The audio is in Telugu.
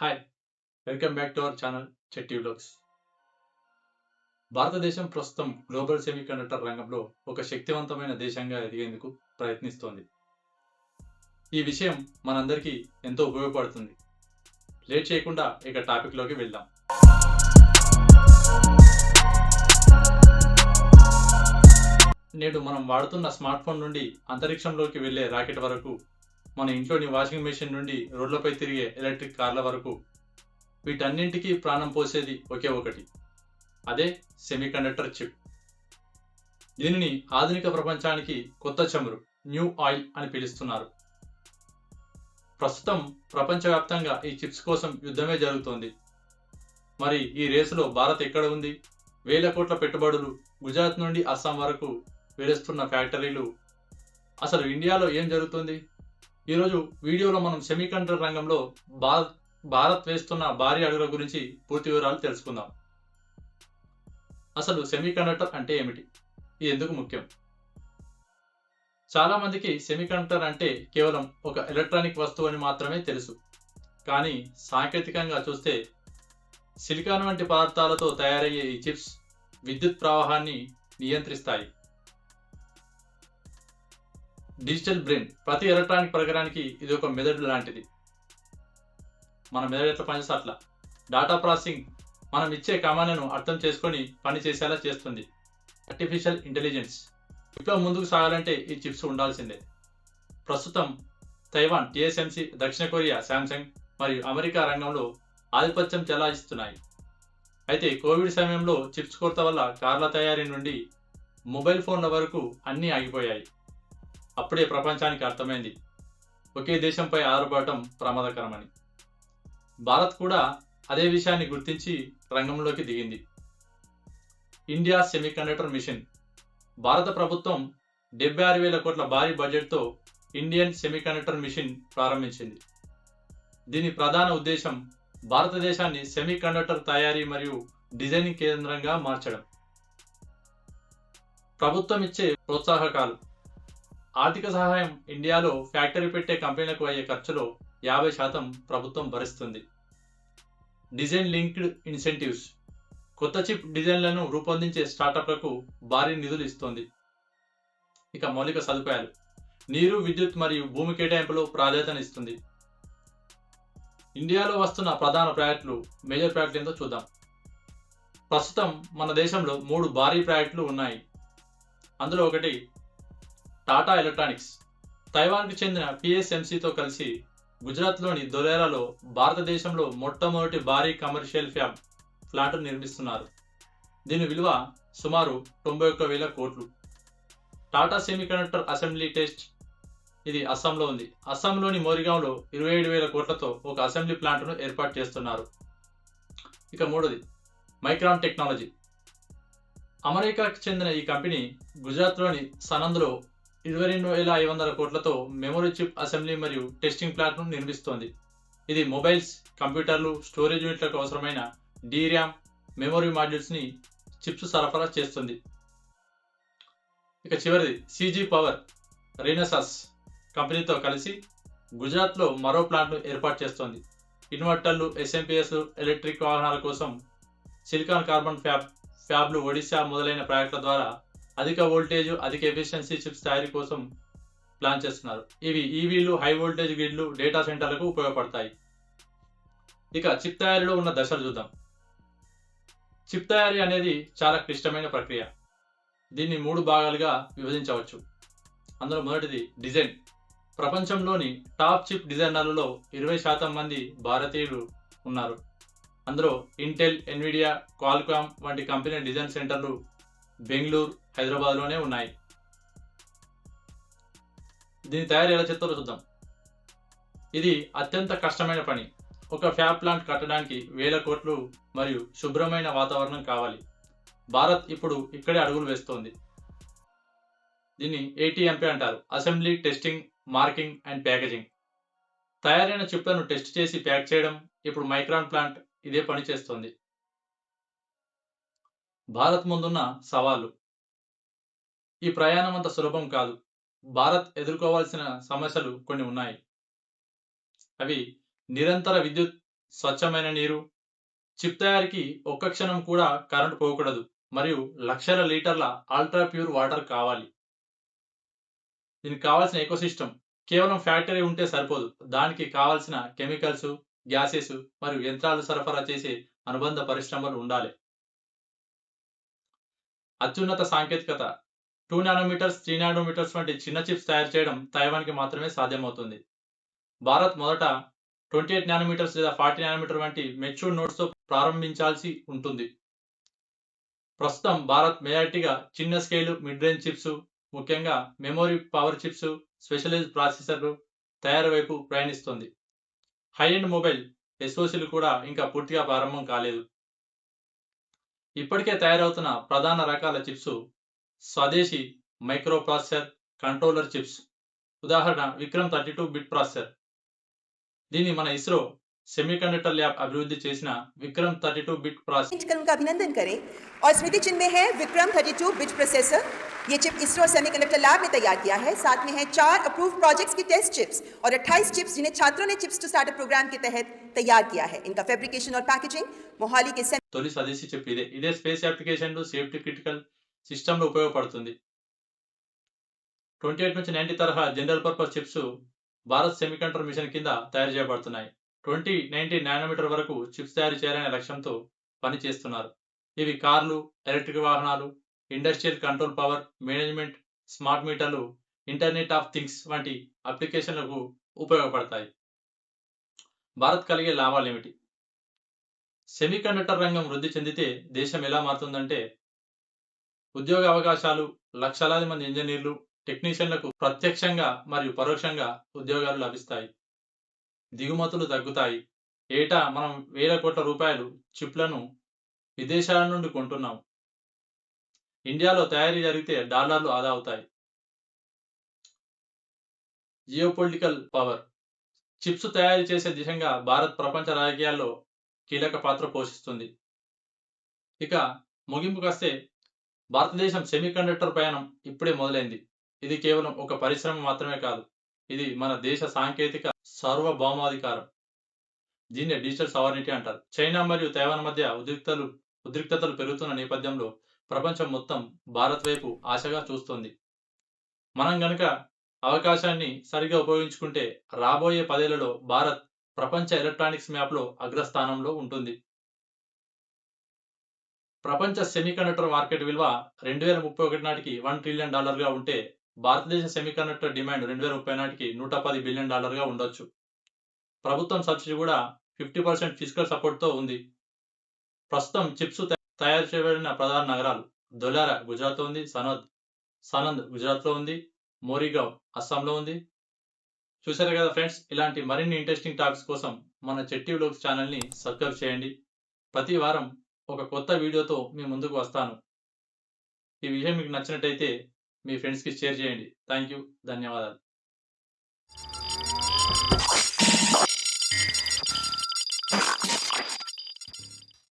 Hi! Welcome back to our channel Chetty vlogs. భారతదేశం ప్రస్తుతం గ్లోబల్ సెమీకండక్టర్ రంగంలో ఒక శక్తివంతమైన దేశంగా ఎదిగేందుకు ప్రయత్నిస్తోంది. ఈ విషయం మనందరికీ ఎంతో ఉపయోగపడుతుంది. లేట్ చేయకుండా ఇక టాపిక్‌లోకి వెళ్దాం. నేడు మనం వాడుతున్న స్మార్ట్ ఫోన్ నుండి అంతరిక్షంలోకి వెళ్లే రాకెట్ వరకు, మన ఇంట్లోని వాషింగ్ మెషిన్ నుండి రోడ్లపై తిరిగే ఎలక్ట్రిక్ కార్ల వరకు వీటన్నింటికీ ప్రాణం పోసేది ఒకే ఒకటి. అదే సెమీకండక్టర్ చిప్. దీనిని ఆధునిక ప్రపంచానికి కొత్త చమురు, న్యూ ఆయిల్ అని పిలుస్తున్నారు. ప్రస్తుతం ప్రపంచవ్యాప్తంగా ఈ చిప్స్ కోసం యుద్ధమే జరుగుతోంది. మరి ఈ రేసులో భారత్ ఎక్కడ ఉంది? వేల కోట్ల పెట్టుబడులు, గుజరాత్ నుండి అస్సాం వరకు వెలుస్తున్న ఫ్యాక్టరీలు. అసలు ఇండియాలో ఏం జరుగుతుంది? ఈరోజు వీడియోలో మనం సెమీకండక్టర్ రంగంలో భారత్ వేస్తున్న భారీ అడుగుల గురించి పూర్తి వివరాలు తెలుసుకుందాం. అసలు సెమీకండక్టర్ అంటే ఏమిటి? ఇది ఎందుకు ముఖ్యం? చాలా మందికి సెమీకండక్టర్ అంటే కేవలం ఒక ఎలక్ట్రానిక్ వస్తువు అని మాత్రమే తెలుసు. కానీ సాంకేతికంగా చూస్తే సిలికాన్ వంటి పదార్థాలతో తయారయ్యే ఈ చిప్స్ విద్యుత్ ప్రవాహాన్ని నియంత్రిస్తాయి. Digital brain. ప్రతి ఎలక్ట్రానిక్ పరికరానికి ఇది ఒక మెదడు లాంటిది. మన మెదడు ఎట్లా పనిచేస్తే అట్లా. డాటా ప్రాసెసింగ్, మనం ఇచ్చే కమాండ్లను అర్థం చేసుకొని పని చేసేలా చేస్తుంది. Artificial intelligence. విప్లవం ముందుకు సాగాలంటే ఈ చిప్స్ ఉండాల్సిందే. ప్రస్తుతం తైవాన్, TSMC, దక్షిణ కొరియా, శాంసంగ్ మరియు అమెరికా రంగంలో ఆధిపత్యం చెలాయిస్తున్నాయి. అయితే కోవిడ్ సమయంలో చిప్స్ కొరత వల్ల కార్ల తయారీ నుండి మొబైల్ ఫోన్ల వరకు అన్నీ ఆగిపోయాయి. అప్పుడే ప్రపంచానికి అర్థమైంది ఒకే దేశంపై ఆధారపడటం ప్రమాదకరమని. భారత్ కూడా అదే విషయాన్ని గుర్తించి రంగంలోకి దిగింది. India semiconductor machine. భారత ప్రభుత్వం 76,000 కోట్ల భారీ బడ్జెట్తో ఇండియన్ సెమీకండక్టర్ మిషన్ ప్రారంభించింది. దీని ప్రధాన ఉద్దేశం భారతదేశాన్ని సెమీకండక్టర్ తయారీ మరియు డిజైనింగ్ కేంద్రంగా మార్చడం. ప్రభుత్వం ఇచ్చే ప్రోత్సాహకాలు. ఆర్థిక సహాయం. ఇండియాలో ఫ్యాక్టరీ పెట్టే కంపెనీలకు అయ్యే ఖర్చులో 50% ప్రభుత్వం భరిస్తుంది. Design linked incentives. కొత్త చిప్ డిజైన్లను రూపొందించే స్టార్టప్లకు భారీ నిధులు ఇస్తోంది. ఇక మౌలిక సదుపాయాలు. నీరు, విద్యుత్ మరియు భూమి కేటాయింపులో ప్రాధాన్యతనిస్తుంది. ఇండియాలో వస్తున్న ప్రధాన ప్రాజెక్టులు, మేజర్ ప్రాజెక్టులు ఏంటో చూద్దాం. ప్రస్తుతం మన దేశంలో 3 భారీ ప్రాజెక్టులు ఉన్నాయి. అందులో ఒకటి టాటా ఎలక్ట్రానిక్స్. తైవాన్కు చెందిన PSMCతో కలిసి గుజరాత్లోని ధొలేరాలో భారతదేశంలో మొట్టమొదటి భారీ కమర్షియల్ ప్లాంట్ నిర్మిస్తున్నారు. దీని విలువ సుమారు 91,000 కోట్లు. Tata semiconductor assembly test. ఇది అస్సాంలో ఉంది. అస్సాంలోని మోరిగాంలో 27,000 కోట్లతో ఒక అసెంబ్లీ ప్లాంట్ను ఏర్పాటు చేస్తున్నారు. ఇక మూడోది మైక్రాన్ టెక్నాలజీ. అమెరికాకు చెందిన ఈ కంపెనీ గుజరాత్లోని సనంద్లో 22,500 కోట్లతో మెమరీ చిప్ అసెంబ్లీ మరియు టెస్టింగ్ ప్లాంట్ను నిర్మిస్తోంది. ఇది మొబైల్స్, కంప్యూటర్లు, స్టోరేజ్ యూనిట్లకు అవసరమైన DRAM, మెమరీ మాడ్యూల్స్ని చిప్స్ సరఫరా చేస్తుంది. ఇక చివరిది CG పవర్. రెనెసాస్ కంపెనీతో కలిసి గుజరాత్లో మరో ప్లాంట్ను ఏర్పాటు చేస్తోంది. ఇన్వర్టర్లు, SMPS, ఎలక్ట్రిక్ వాహనాల కోసం సిలికాన్ కార్బన్ ఫ్యాబ్లు, ఒడిశా మొదలైన ప్రాజెక్టుల ద్వారా అధిక వోల్టేజ్, అధిక ఎఫిషియన్సీ చిప్స్ తయారీ కోసం ప్లాన్ చేస్తున్నారు. ఇవి EVలు, హై వోల్టేజ్ గ్రిడ్లు, డేటా సెంటర్లకు ఉపయోగపడతాయి. ఇక చిప్ తయారీలో ఉన్న దశలు చూద్దాం. చిప్ తయారీ అనేది చాలా క్లిష్టమైన ప్రక్రియ. దీన్ని 3 భాగాలుగా విభజించవచ్చు. అందులో మొదటిది డిజైన్. ప్రపంచంలోని టాప్ చిప్ డిజైనర్లలో 20% మంది భారతీయులు ఉన్నారు. అందులో ఇంటెల్, ఎన్విడియా, క్వాల్కామ్ వంటి కంపెనీ డిజైన్ సెంటర్లు బెంగళూరు, హైదరాబాద్లోనే ఉన్నాయి. దీని తయారీ ఎలా చేస్తారో చూద్దాం. ఇది అత్యంత కష్టమైన పని. ఒక ఫ్యాబ్ ప్లాంట్ కట్టడానికి వేల కోట్లు మరియు శుభ్రమైన వాతావరణం కావాలి. భారత్ ఇప్పుడు ఇక్కడే అడుగులు వేస్తోంది. దీన్ని ATMP అంటారు. Assembly, testing, marking and packaging. తయారైన చిప్లను టెస్ట్ చేసి ప్యాక్ చేయడం. ఇప్పుడు మైక్రాన్ ప్లాంట్ ఇదే పని చేస్తోంది. భారత్ ముందున్న సవాళ్లు. ఈ ప్రయాణం అంత సులభం కాదు. భారత్ ఎదుర్కోవాల్సిన సమస్యలు కొన్ని ఉన్నాయి. అవి నిరంతర విద్యుత్ స్వచ్ఛమైన నీరు. చిప్ తయారీకి ఒక్క క్షణం కూడా కరెంట్ పోకూడదు మరియు లక్షల లీటర్ల అల్ట్రా ప్యూర్ వాటర్ కావాలి. దీనికి కావాల్సిన ఎకోసిస్టమ్ కేవలం ఫ్యాక్టరీ ఉంటే సరిపోదు. దానికి కావాల్సిన కెమికల్స్, గ్యాసెస్ మరియు యంత్రాలు సరఫరా చేసే అనుబంధ పరిశ్రమలు ఉండాలి. అత్యున్నత సాంకేతికత 2 నానోమీటర్స్, 3 నానోమీటర్స్ వంటి చిన్న చిప్స్ తయారు చేయడం తైవాన్కి మాత్రమే సాధ్యమవుతుంది. భారత్ మొదట 28 నానోమీటర్స్ లేదా 40 నానోమీటర్ వంటి మెచ్యూర్డ్ నోడ్స్తో ప్రారంభించాల్సి ఉంటుంది. ప్రస్తుతం భారత్ మెజారిటీగా చిన్న స్కేలు, మిడ్ రేంజ్ చిప్స్, ముఖ్యంగా మెమొరీ పవర్ చిప్స్, స్పెషలైజ్డ్ ప్రాసెసర్లు తయారు వైపు ప్రయాణిస్తుంది. హై ఎండ్ మొబైల్ ఎస్ఓసీలు కూడా ఇంకా పూర్తిగా ప్రారంభం కాలేదు. ఇప్పటికే తయారవుతున్న ప్రధాన రకాల చిప్స్ స్వదేశీ మైక్రో ప్రాసెసర్, కంట్రోలర్ చిప్స్. ఉదాహరణ విక్రమ్ 32 బిట్ ప్రాసెసర్. దీన్ని మన ఇస్రో सेमीकंडक्टर लैब अभिवृद्धि చేసిన विक्रम 32 बिट प्रोसेसर का अभिनंदन करें और स्मृति चिन्ह में है विक्रम 32 बिट प्रोसेसर। ये चिप इसरो सेमीकंडक्टर लैब में तैयार किया है। साथ में है 4 अप्रूव्ड प्रोजेक्ट्स की टेस्ट चिप्स और 28 चिप्स जिन्हें छात्रों ने चिप्स टू स्टार्टअप प्रोग्राम के तहत तैयार किया है। इनका फैब्रिकेशन और पैकेजिंग मोहाली के తొలి స్వదేశీ చిప్ ఇదే స్పేస్ అప్లికేషన్లు, సేఫ్టీ క్రిటికల్ సిస్టమ్లో ఉపయోగపడుతుంది. 28 నుంచి 90 తరహా general purpose chips Bharat semiconductor machine కింద తయారు చేయబడుతున్నాయి. 2090 నానోమీటర్ వరకు చిప్స్ తయారు చేయాలనే లక్ష్యంతో పనిచేస్తున్నారు. ఇవి కార్లు, ఎలక్ట్రిక్ వాహనాలు, industrial control power management, smart మీటర్లు, ఇంటర్నెట్ ఆఫ్ థింగ్స్ వంటి అప్లికేషన్లకు ఉపయోగపడతాయి. భారత్ కలిగే లాభాలు ఏమిటి? సెమీకండక్టర్ రంగం వృద్ధి చెందితే దేశం ఎలా మారుతుందంటే, ఉద్యోగ అవకాశాలు, లక్షలాది మంది ఇంజనీర్లు, టెక్నీషియన్లకు ప్రత్యక్షంగా మరియు పరోక్షంగా ఉద్యోగాలు లభిస్తాయి. దిగుమతులు తగ్గుతాయి. ఏటా మనం వేల కోట్ల రూపాయలు చిప్లను విదేశాల నుండి కొంటున్నాం. ఇండియాలో తయారీ జరిగితే డాలర్లు ఆదా అవుతాయి. Geopolitical power. చిప్స్ తయారు చేసే దిశగా భారత్ ప్రపంచ రాజకీయాల్లో కీలక పాత్ర పోషిస్తుంది. ఇక ముగింపుకు వస్తే, భారతదేశం సెమీకండక్టర్ ప్రయాణం ఇప్పుడే మొదలైంది. ఇది కేవలం ఒక పరిశ్రమ మాత్రమే కాదు, ఇది మన దేశ సాంకేతిక సార్వభౌమాధికారం. దీన్ని డిజిటల్ సావర్నిటీ అంటారు. చైనా మరియు తైవాన్ మధ్య ఉద్రిక్తతలు పెరుగుతున్న నేపథ్యంలో ప్రపంచం మొత్తం భారత్ వైపు ఆశగా చూస్తోంది. మనం గనక అవకాశాన్ని సరిగా ఉపయోగించుకుంటే రాబోయే 10 ఏళ్లలో భారత్ ప్రపంచ ఎలక్ట్రానిక్స్ మ్యాప్లో అగ్రస్థానంలో ఉంటుంది. ప్రపంచ సెమీకండక్టర్ మార్కెట్ విలువ 2031 నాటికి $1 ట్రిలియన్ ఉంటే, భారతదేశ సెమీకండక్టర్ డిమాండ్ 2030 నాటికి $110 బిలియన్ ఉండొచ్చు. ప్రభుత్వం సబ్సిడీ కూడా 50% ఫిజికల్ సపోర్ట్తో ఉంది. ప్రస్తుతం చిప్స్ తయారు చేయబడిన ప్రధాన నగరాలు: ధొలారా గుజరాత్లో ఉంది, సనంద్ గుజరాత్లో ఉంది, మోరిగావ్ అస్సాంలో ఉంది. చూసారు కదా ఫ్రెండ్స్, ఇలాంటి మరిన్ని ఇంట్రెస్టింగ్ టాపిక్స్ కోసం మన చెట్టి వ్లాగ్స్ ఛానల్ని సబ్స్క్రైబ్ చేయండి. ప్రతి వారం ఒక కొత్త వీడియోతో మీ ముందుకు వస్తాను. ఈ విషయం మీకు నచ్చినట్టయితే మీ ఫ్రెండ్స్కి షేర్ చేయండి. థ్యాంక్ యూ, ధన్యవాదాలు.